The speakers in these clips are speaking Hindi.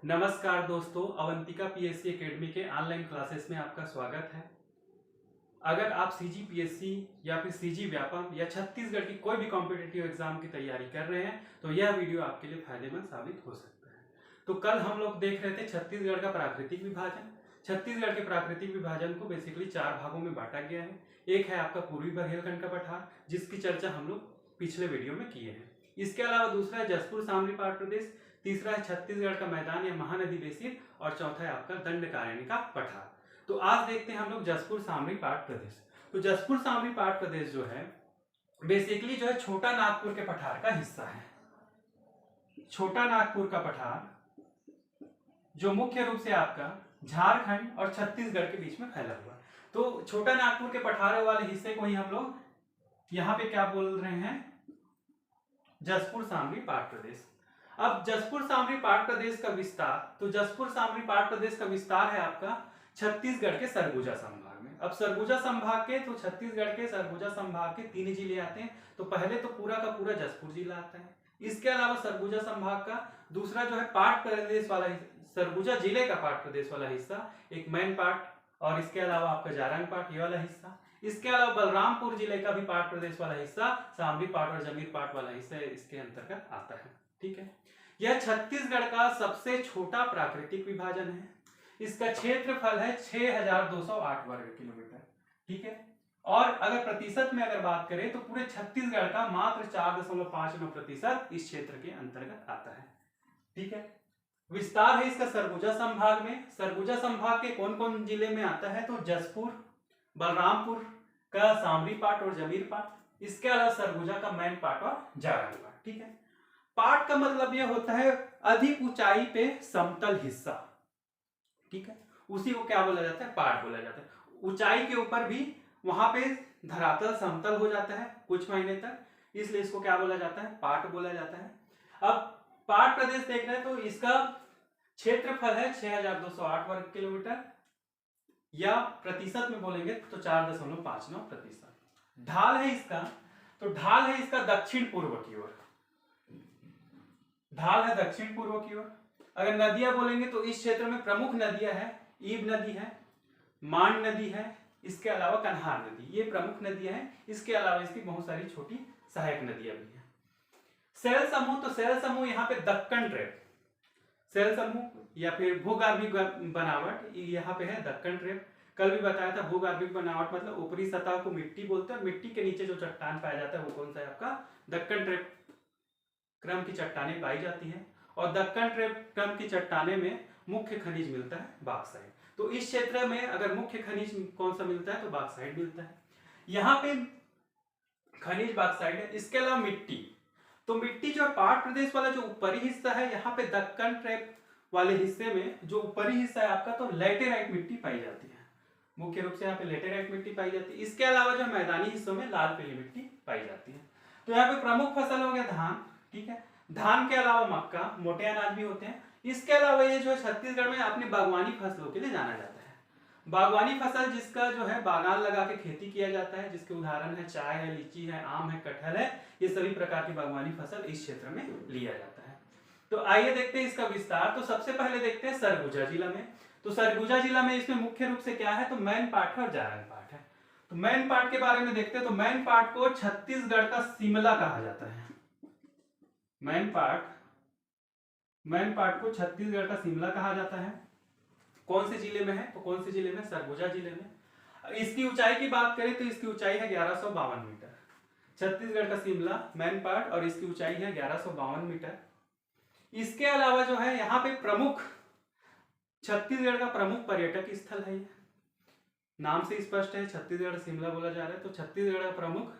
नमस्कार दोस्तों, अवंतिका पीएससी एकेडमी के ऑनलाइन क्लासेस में आपका स्वागत है। अगर आप सीजी पीएससी या फिर सीजी व्यापम या छत्तीसगढ़ की कोई भी कॉम्पिटिटिव एग्जाम की तैयारी कर रहे हैं तो यह वीडियो आपके लिए फायदेमंद साबित हो सकता है। तो कल हम लोग देख रहे थे छत्तीसगढ़ का प्राकृतिक विभाजन। छत्तीसगढ़ के प्राकृतिक विभाजन को बेसिकली 4 भागों में बांटा गया है। एक है आपका पूर्वी बघेलखंड का पठार, जिसकी चर्चा हम लोग पिछले वीडियो में किए हैं। इसके अलावा दूसरा है जसपुर सामरी पाठ प्रदेश, तीसरा है छत्तीसगढ़ का मैदान या महानदी बेसिन और चौथा है आपका दंडकारण्य का पठार। तो आज देखते हैं हम लोग जसपुर सामरी पाठ प्रदेश। तो जसपुर सामरी पाठ प्रदेश जो है बेसिकली जो है छोटा नागपुर के पठार का हिस्सा है। छोटा नागपुर का पठार जो मुख्य रूप से आपका झारखंड और छत्तीसगढ़ के बीच में फैला हुआ। तो छोटा नागपुर के पठार वाले हिस्से को ही हम लोग यहाँ पे क्या बोल रहे हैं, जसपुर सामरी पाठ प्रदेश। अब जसपुर सामरी पाठ प्रदेश का विस्तार, तो जसपुर सामरी पाठ प्रदेश का विस्तार है आपका छत्तीसगढ़ के सरगुजा संभाग में। अब सरगुजा संभाग के, तो छत्तीसगढ़ के सरगुजा संभाग के 3 जिले आते हैं। तो पहले तो पूरा का पूरा जसपुर जिला आता है। इसके अलावा सरगुजा संभाग का दूसरा जो है पाठ प्रदेश वाला, सरगुजा जिले का पाठ प्रदेश वाला हिस्सा, एक मैन पाठ और इसके अलावा आपका जारंग पाठ ये वाला हिस्सा। इसके अलावा बलरामपुर जिले का भी पाठ प्रदेश वाला हिस्सा, सामरी पाठ और जमीर पाठ वाला हिस्सा इसके अंतर्गत आता है। ठीक है, यह छत्तीसगढ़ का सबसे छोटा प्राकृतिक विभाजन है। इसका क्षेत्रफल है 6208 वर्ग किलोमीटर। ठीक है, और अगर प्रतिशत में अगर बात करें तो पूरे छत्तीसगढ़ का मात्र 4.59% इस क्षेत्र के अंतर्गत आता है। ठीक है, विस्तार है इसका सरगुजा संभाग में। सरगुजा संभाग के कौन कौन जिले में आता है, तो जसपुर, बलरामपुर का सामरी पाठ और जमीर पाठ, इसके अलावा सरगुजा का मैन पाठ और जारंग पाठ। ठीक है, पाठ का मतलब यह होता है अधिक ऊंचाई पे समतल हिस्सा। ठीक है, उसी को क्या बोला जाता है, पाठ बोला जाता है। ऊंचाई के ऊपर भी वहां पे धरातल समतल हो जाता है कुछ महीने तक, इसलिए इसको क्या बोला जाता है, पाठ बोला जाता है। अब पाठ प्रदेश देख रहे हैं तो इसका क्षेत्रफल है 6208 वर्ग किलोमीटर, या प्रतिशत में बोलेंगे तो 4.59%। ढाल है इसका, तो ढाल है इसका दक्षिण पूर्व की ओर, ढाल है दक्षिण पूर्व की ओर। अगर नदियां बोलेंगे तो इस क्षेत्र में प्रमुख नदियां है, ईब नदी है, मान नदी है, इसके अलावा कन्हार नदी, ये प्रमुख नदियां हैं। इसके अलावा इसकी बहुत सारी छोटी सहायक नदियां भी हैं। सेल समूह, तो सेल समूह यहाँ पे दक्कन ट्रेप, सेल समूह या फिर भूगर्भिक बनावट यहाँ पे है दक्कन ट्रेप। कल भी बताया था भूगर्भिक बनावट मतलब ऊपरी सतह को मिट्टी बोलते हैं, मिट्टी के नीचे जो चट्टान पाया जाता है वो कौन सा है, आपका दक्कन ट्रेप क्रम की चट्टानें पाई जाती हैं। और दक्कन ट्रेप क्रम की चट्टाने में मुख्य खनिज मिलता है बॉक्साइट। तो इस क्षेत्र में अगर मुख्य खनिज कौन सा मिलता है, तो बॉक्साइट मिलता है। यहाँ पे खनिज बॉक्साइट है। इसके अलावा मिट्टी, तो मिट्टी जो पाठ प्रदेश वाला जो ऊपरी हिस्सा है, यहाँ पे दक्कन ट्रेप वाले हिस्से में जो ऊपरी हिस्सा है आपका, तो लैटेराइट मिट्टी पाई जाती है। मुख्य रूप से यहाँ पे लैटेराइट मिट्टी पाई जाती है। इसके अलावा जो मैदानी हिस्सों में लाल पीली मिट्टी पाई जाती है। तो यहाँ पे प्रमुख फसल हो गया धान। ठीक है, धान के अलावा मक्का, मोटे अनाज भी होते हैं। इसके अलावा ये जो है छत्तीसगढ़ में अपने बागवानी फसलों के लिए जाना जाता है। बागवानी फसल जिसका जो है बागान लगा के खेती किया जाता है, जिसके उदाहरण है चाय है, लीची है, आम है, कटहल है, ये सभी प्रकार की बागवानी फसल इस क्षेत्र में लिया जाता है। तो आइए देखते हैं इसका विस्तार। तो सबसे पहले देखते हैं सरगुजा जिला में। तो सरगुजा जिला में इसमें मुख्य रूप से क्या है, तो मैन पाठ और जारंग पाठ है। तो मैन पाठ के बारे में देखते हैं। तो मैन पाठ को छत्तीसगढ़ का शिमला कहा जाता है। मैन पाठ को छत्तीसगढ़ का शिमला कहा जाता है। कौन से जिले में है, तो कौन से जिले में, सरगुजा जिले में। इसकी ऊंचाई की बात करें तो इसकी ऊंचाई है 1152 मीटर। छत्तीसगढ़ का शिमला मैन पाठ, और इसकी ऊंचाई है 1152 मीटर। इसके अलावा जो है यहाँ पे प्रमुख, छत्तीसगढ़ का प्रमुख पर्यटक स्थल है। नाम से स्पष्ट है, छत्तीसगढ़ शिमला बोला जा रहा है, तो छत्तीसगढ़ का प्रमुख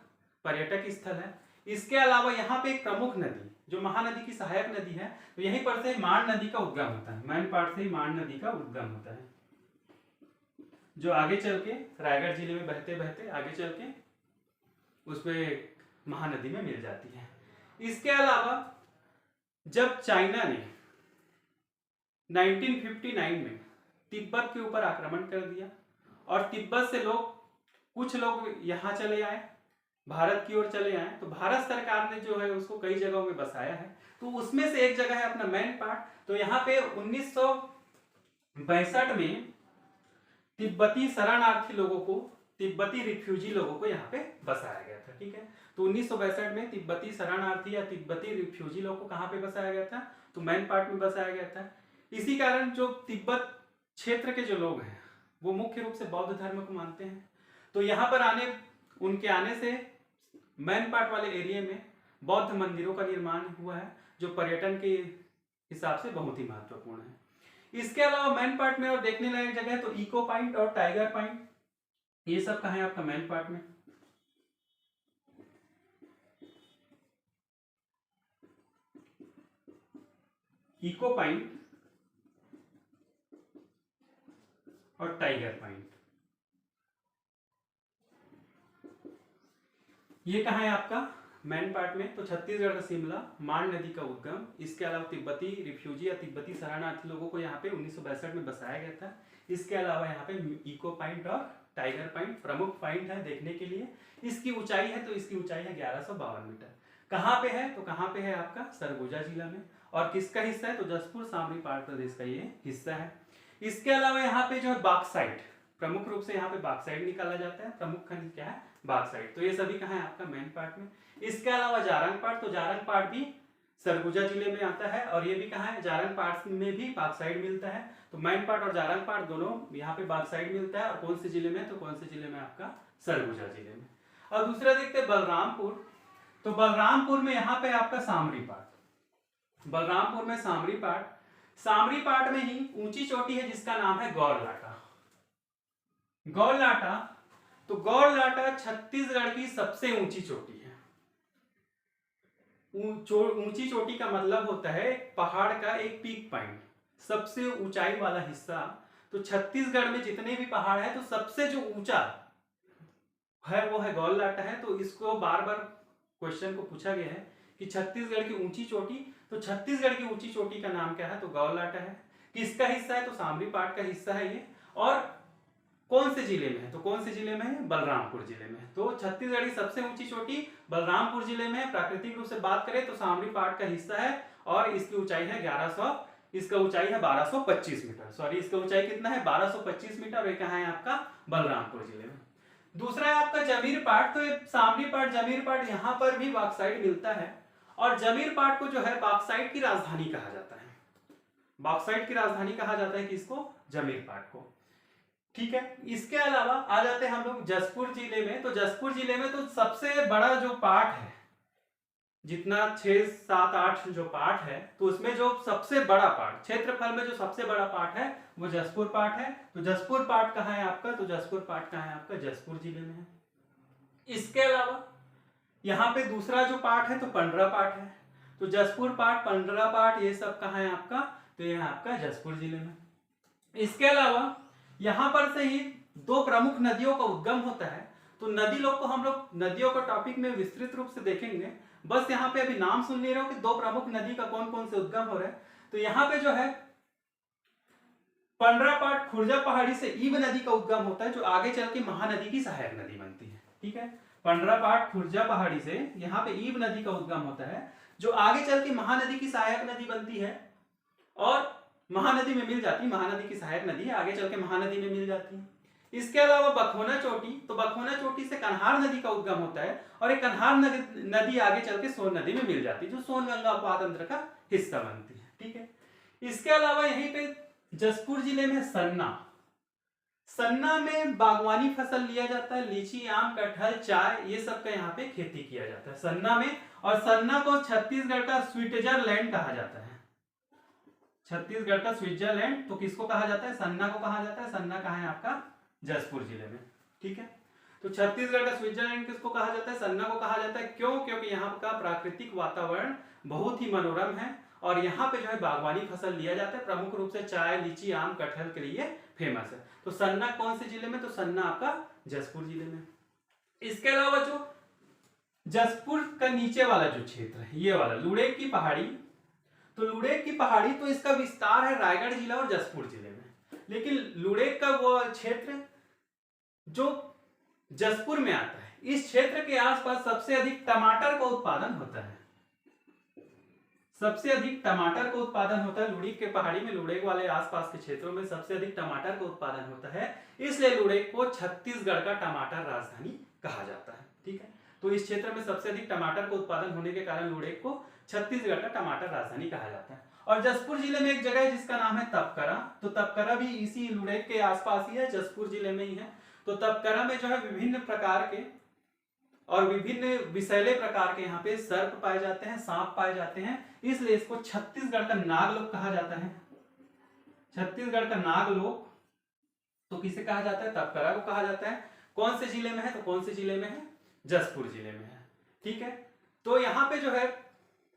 पर्यटक स्थल है। इसके अलावा यहाँ पे एक प्रमुख नदी जो महानदी की सहायक नदी है, तो यहीं पर से मान नदी का उद्गम होता है। मैन पाठ से ही मान नदी का उद्गम होता है, जो आगे चल के रायगढ़ जिले में बहते बहते आगे चल के उसमें महानदी में मिल जाती है। इसके अलावा जब चाइना ने 1959 में तिब्बत के ऊपर आक्रमण कर दिया और तिब्बत से कुछ लोग यहाँ चले आए, भारत की ओर चले आए, तो भारत सरकार ने जो है उसको कई जगहों में बसाया है। तो उसमें से एक जगह है अपना मैन पाट। तो यहाँ पे 1962 में तिब्बती शरणार्थी लोगों को, तिब्बती रिफ्यूजी लोगों को यहाँ पे बसाया गया था। ठीक है, तो 1962 में तिब्बती शरणार्थी या तिब्बती रिफ्यूजी लोगों को कहाँ पे बसाया गया था? तो मैन पाट में बसाया गया था। इसी कारण जो तिब्बत क्षेत्र के जो लोग हैं वो मुख्य रूप से बौद्ध धर्म को मानते हैं। तो यहाँ पर उनके आने से मैन पाट वाले एरिया में बौद्ध मंदिरों का निर्माण हुआ है, जो पर्यटन के हिसाब से बहुत ही महत्वपूर्ण है। इसके अलावा मैन पाट में और देखने लायक जगह है तो इको पॉइंट और टाइगर पॉइंट, ये सब कहाँ है आपका? मैन पाट में। इको पॉइंट और टाइगर पॉइंट ये कहाँ है आपका? मैन पार्ट में। तो छत्तीसगढ़ का शिमला, माण नदी का उद्गम, इसके अलावा तिब्बती रिफ्यूजी या तिब्बती शरणार्थी लोगों को यहाँ पे 1962 में बसाया गया था। इसके अलावा यहाँ पे इको पॉइंट और टाइगर पॉइंट प्रमुख पॉइंट है देखने के लिए। इसकी ऊंचाई है तो इसकी ऊंचाई है 1152 मीटर। कहाँ पे है? तो कहाँ पे है आपका? सरगुजा जिला में। और किसका हिस्सा है? तो जसपुर सामरी पाट प्रदेश का ये हिस्सा है। इसके अलावा यहाँ पे जो है बॉक्साइट, प्रमुख रूप से यहाँ पे बॉक्साइट निकाला जाता है। प्रमुख खनिज क्या है? बॉक्साइट। तो ये सभी कहाँ है आपका? मैन पार्ट में। इसके अलावा जारंग पाट, तो जारंग पाट भी सरगुजा जिले में आता है और ये भी कहाँ है? जारंग पाट में भी बॉक्साइट मिलता है। तो मैन पाट और जारंग पाट दोनों यहाँ पे बॉक्साइट मिलता है। और कौन से जिले में? तो कौन से जिले में? आपका सरगुजा जिले में। और दूसरा देखते हैं बलरामपुर। तो बलरामपुर में यहाँ पे आपका सामरी पाट, बलरामपुर में सामरी पाट, सामरी पाट में ही ऊंची चोटी है जिसका नाम है गौरलाटा। गौरलाटा, तो गौरलाटा छत्तीसगढ़ की सबसे ऊंची चोटी है। ऊंची चोटी का मतलब होता है पहाड़ का एक पीक पॉइंट, सबसे ऊंचाई वाला हिस्सा। तो छत्तीसगढ़ में जितने भी पहाड़ है तो सबसे जो ऊंचा है वो है गौरलाटा है। तो इसको बार बार क्वेश्चन को पूछा गया है कि छत्तीसगढ़ की ऊंची चोटी, तो छत्तीसगढ़ की ऊंची चोटी का नाम क्या है? तो गौरलाटा है। किसका हिस्सा है? तो सामरी पाट का हिस्सा है ये। और कौन से जिले में है? तो कौन से जिले में है? बलरामपुर जिले में। तो छत्तीसगढ़ की सबसे ऊंची चोटी बलरामपुर जिले में है। प्राकृतिक रूप से बात करें तो सामरी पाट का हिस्सा है और इसकी ऊंचाई है 1100, इसका ऊंचाई है 1225 मीटर। सॉरी, इसका ऊंचाई कितना है? 1225 मीटर। और ये कहाँ है आपका? बलरामपुर जिले में। दूसरा है आपका जमीर पाट। तो ये सामरी पाट, जमीर पाट, यहाँ पर भी बॉक्साइट मिलता है। और जमीर पाट को जो है बॉक्साइट की राजधानी कहा जाता है। बॉक्साइट की राजधानी कहा जाता है किसको? जमीर पाट को। ठीक है, इसके अलावा आ जाते हैं हम लोग जसपुर जिले में। तो जसपुर जिले में तो सबसे बड़ा जो पार्ट है, जितना 6, 7, 8 जो पार्ट है, तो उसमें जो सबसे बड़ा पार्ट, क्षेत्रफल में जो सबसे बड़ा पार्ट है वो जसपुर पार्ट है। तो जसपुर पार्ट कहाँ है आपका? तो जसपुर पार्ट कहाँ है आपका? जसपुर जिले में है। इसके अलावा यहाँ पे दूसरा जो पार्ट है तो पंडरा पार्ट है। तो जसपुर पार्ट, पंडरा पार्ट, ये सब कहाँ है आपका? तो ये आपका जसपुर जिले में। इसके अलावा यहां पर से ही दो प्रमुख नदियों का उद्गम होता है। तो नदी लोग को हम लोग नदियों का टॉपिक में विस्तृत रूप से देखेंगे। बस यहाँ पे अभी नाम सुन ले रहे हो कि दो प्रमुख नदी का कौन कौन से उद्गम हो रहे हैं। तो यहाँ पे जो है पंडरा पाट खुर्जा पहाड़ी से ईब नदी का उद्गम होता है, जो आगे चल के महानदी की सहायक नदी बनती है। ठीक है, पंडरा पाट खुर्जा पहाड़ी से यहाँ पे ईब नदी का उद्गम होता है, जो आगे चल के महानदी की सहायक नदी बनती है और महानदी में मिल जाती है। महानदी की सहायक नदी है, आगे चल के महानदी में मिल जाती है। इसके अलावा बखोना चोटी, तो बखोना चोटी से कन्हार नदी का उद्गम होता है और एक कन्हार नदी आगे चल के सोन नदी में मिल जाती है, जो सोनगंगा उपात तंत्र का हिस्सा बनती है। ठीक है, इसके अलावा यहीं पे जसपुर जिले में सन्ना, सन्ना में बागवानी फसल लिया जाता है। लीची, आम, कटहल, चाय, ये सब का यहाँ पे खेती किया जाता है सन्ना में। और सन्ना को छत्तीसगढ़ का स्विट्जरलैंड कहा जाता है। छत्तीसगढ़ का स्विट्जरलैंड तो किसको कहा जाता है? सन्ना को कहा जाता है। सन्ना कहाँ है आपका? जसपुर जिले में। ठीक है, तो छत्तीसगढ़ का स्विट्जरलैंड किसको कहा जाता है? सन्ना को कहा जाता है। क्यों? क्योंकि यहाँ का प्राकृतिक वातावरण बहुत ही मनोरम है और यहाँ पे जो है बागवानी फसल लिया जाता है। प्रमुख रूप से चाय, लीची, आम, कटहल के लिए फेमस है। तो सन्ना कौन से जिले में? तो सन्ना आपका जसपुर जिले में। इसके अलावा जो जसपुर का नीचे वाला जो क्षेत्र है, ये वाला लुड़ेक की पहाड़ी, तो लुड़ेक की पहाड़ी तो इसका विस्तार है रायगढ़ जिला और जसपुर जिले में। लेकिन लुड़ेक का वो क्षेत्र जो जसपुर में आता है। इस क्षेत्र के आसपास सबसे अधिक टमाटर का उत्पादन होता है। सबसे अधिक टमाटर का उत्पादन होता है लुड़ेक के पहाड़ी में, लुड़ेक वाले आसपास के क्षेत्रों में सबसे अधिक टमाटर का उत्पादन होता है, इसलिए लुड़ेक को छत्तीसगढ़ का टमाटर राजधानी कहा जाता है। ठीक है, तो इस क्षेत्र में सबसे अधिक टमाटर का उत्पादन होने के कारण लुड़ेक को छत्तीसगढ़ का टमाटर राजधानी कहा जाता है। और जसपुर जिले में एक जगह है जिसका नाम है तपकरा, तो तपकरा भी इसी लुड़ेक के आसपास ही है, जसपुर जिले में ही है। तो तपकरा में जो है विभिन्न प्रकार के और विभिन्न विषैले प्रकार के यहाँ पे सर्प पाए जाते हैं, सांप पाए जाते हैं, इसलिए इसको छत्तीसगढ़ का नागलोक कहा जाता है। छत्तीसगढ़ का नागलोक तो किसे कहा जाता है? तपकरा को कहा जाता है। कौन से जिले में है? तो कौन से जिले में है? जसपुर जिले में है। ठीक है, तो यहाँ पे जो है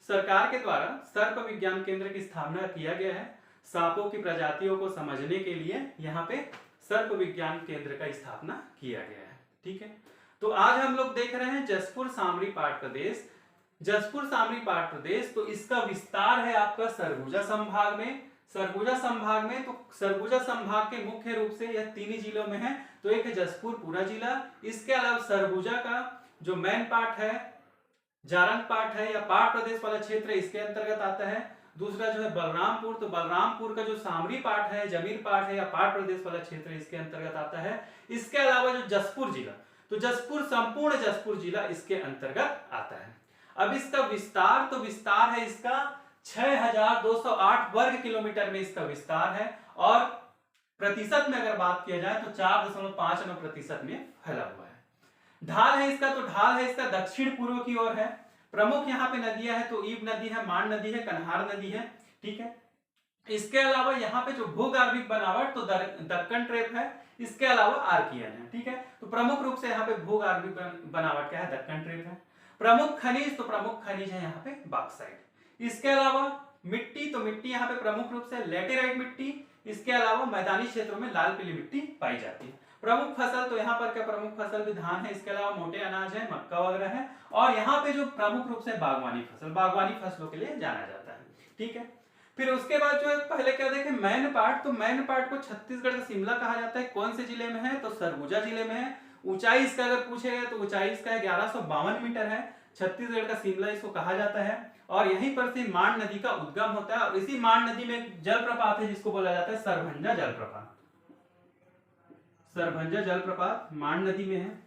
सरकार के द्वारा सर्प विज्ञान केंद्र की स्थापना किया गया है। सांपों की प्रजातियों को समझने के लिए यहाँ पे सर्प विज्ञान केंद्र का स्थापना किया गया है। ठीक है, तो आज हम लोग देख रहे हैं जसपुर सामरी पाट प्रदेश। जसपुर सामरी पाट प्रदेश, तो इसका विस्तार है आपका सरगुजा संभाग में। सरगुजा संभाग में, तो सरगुजा संभाग के मुख्य रूप से यह 3 ही जिलों में है। तो एक है जसपुर पूरा जिला, इसके अलावा सरगुजा का जो मेन पार्ट है, जारंग पार्ट है या पाट प्रदेश वाला क्षेत्र इसके अंतर्गत आता है। दूसरा जो है बलरामपुर, तो बलरामपुर का जो सामरी पार्ट है, जमीर पार्ट है या पाट प्रदेश वाला क्षेत्र इसके अंतर्गत आता है। इसके अलावा जो जसपुर जिला, तो जसपुर संपूर्ण जसपुर जिला इसके अंतर्गत आता है। अब इसका विस्तार, तो विस्तार है इसका 6208 वर्ग किलोमीटर में इसका विस्तार है, और प्रतिशत में अगर बात किया जाए तो 4.59% में फैला हुआ है। ढाल है इसका, तो ढाल है इसका दक्षिण पूर्व की ओर है। प्रमुख यहाँ पे नदियां है तो ईब नदी है, मान नदी है, कन्हार नदी है। ठीक है, इसके अलावा यहाँ पे जो भूगर्भिक बनावट तो दक्कन ट्रेप है, इसके अलावा आर्कियन है। ठीक है, तो प्रमुख रूप से यहाँ पे भूगर्भिक बनावट क्या है? दक्कन ट्रेप है। प्रमुख खनिज, तो प्रमुख खनिज है यहाँ पे बॉक्साइट। इसके अलावा मिट्टी, तो मिट्टी यहाँ पे प्रमुख रूप से लैटेराइट मिट्टी, इसके अलावा मैदानी क्षेत्रों में लाल पीली मिट्टी पाई जाती है। प्रमुख फसल, तो यहाँ पर क्या प्रमुख फसल भी धान है, इसके अलावा मोटे अनाज है, मक्का वगैरह है। और यहाँ पे जो प्रमुख रूप से बागवानी फसल, बागवानी फसलों के लिए जाना जाता है। ठीक है, फिर उसके बाद जो है पहले क्या देखें, मैन पार्ट, तो मैन पार्ट को छत्तीसगढ़ का शिमला कहा जाता है। कौन से जिले में है? तो सरगुजा जिले में है। ऊंचाई इसका अगर पूछे गए तो ऊंचाई इसका 1152 मीटर है। छत्तीसगढ़ का शिमला इसको कहा जाता है, और यहीं पर से मान नदी का उद्गम होता है, और इसी मान नदी में एक जलप्रपात है जिसको बोला जाता है सरभंजा जलप्रपात। सरभंजा जलप्रपात मान नदी में है।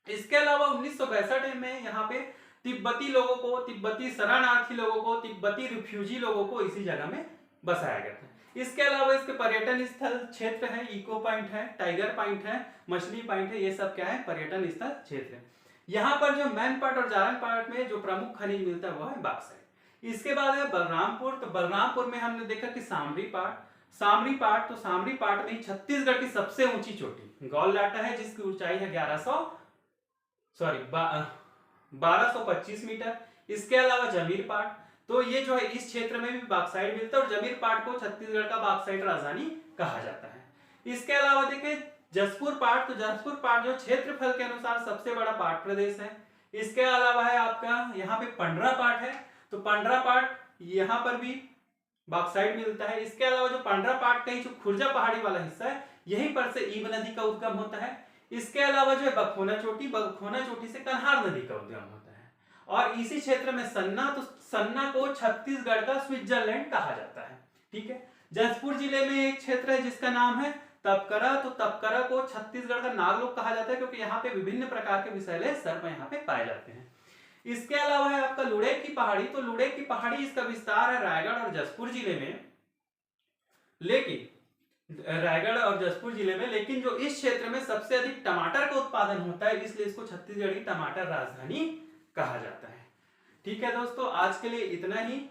इसके अलावा 1962 में यहाँ पे तिब्बती लोगों को, तिब्बती शरणार्थी लोगों को, तिब्बती रिफ्यूजी लोगों को इसी जगह में बसाया गया था। इसके अलावा इसके पर्यटन स्थल क्षेत्र है, इको पॉइंट है, टाइगर पॉइंट है, मछली पॉइंट है, ये सब क्या है? पर्यटन स्थल क्षेत्र है। यहाँ पर जो मैन पार्ट और जारंग पार्ट में जो प्रमुख खनिज मिलता है वो है बॉक्साइट। इसके बाद है बलरामपुर, तो बलरामपुर में हमने देखा कि सामरी पार्ट, सामरी पार्ट, तो सामरी पार्ट में छत्तीसगढ़ की सबसे ऊंची चोटी गौललाटा है जिसकी ऊंचाई है 1225 मीटर। इसके अलावा जमीर पार्ट, तो ये जो है इस क्षेत्र में भी बॉक्साइट मिलता है, और जमीर पार्ट को छत्तीसगढ़ का बॉक्साइट राजधानी कहा जाता है। इसके अलावा देखिए जसपुर पार्ट, तो जसपुर पार्ट जो क्षेत्रफल के अनुसार सबसे बड़ा पार्ट प्रदेश है। इसके अलावा है आपका यहाँ पे पंडरा पार्ट है, तो पंडरा पार्ट यहाँ पर भी बॉक्साइट मिलता है। इसके अलावा जो पंडरा पार्ट का जो खुर्जा पहाड़ी वाला हिस्सा है, यहीं पर से ईब नदी का उद्गम होता है। इसके अलावा जो है बखोना चोटी, बखोना चोटी से कन्हार नदी का उद्गम होता है। और इसी क्षेत्र में सन्ना, तो सन्ना को छत्तीसगढ़ का स्विट्जरलैंड कहा जाता है। ठीक है, जसपुर जिले में एक क्षेत्र है जिसका नाम है तपकरा, तो तपकरा को छत्तीसगढ़ का नागलोक कहा जाता है क्योंकि यहाँ पे विभिन्न प्रकार के विषैले सर्प यहाँ पे पाए जाते हैं। इसके अलावा है आपका लुड़ेक की पहाड़ी, तो लुड़ेक की पहाड़ी इसका विस्तार है रायगढ़ और जसपुर जिले में, लेकिन रायगढ़ और जसपुर जिले में, लेकिन जो इस क्षेत्र में सबसे अधिक टमाटर का उत्पादन होता है इसलिए इसको छत्तीसगढ़ की टमाटर राजधानी कहा जाता है। ठीक है दोस्तों, आज के लिए इतना ही।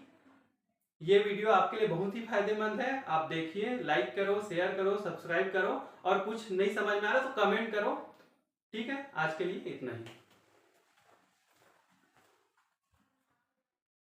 ये वीडियो आपके लिए बहुत ही फायदेमंद है, आप देखिए, लाइक करो, शेयर करो, सब्सक्राइब करो, और कुछ नहीं समझ में आ रहा तो कमेंट करो। ठीक है, आज के लिए इतना ही।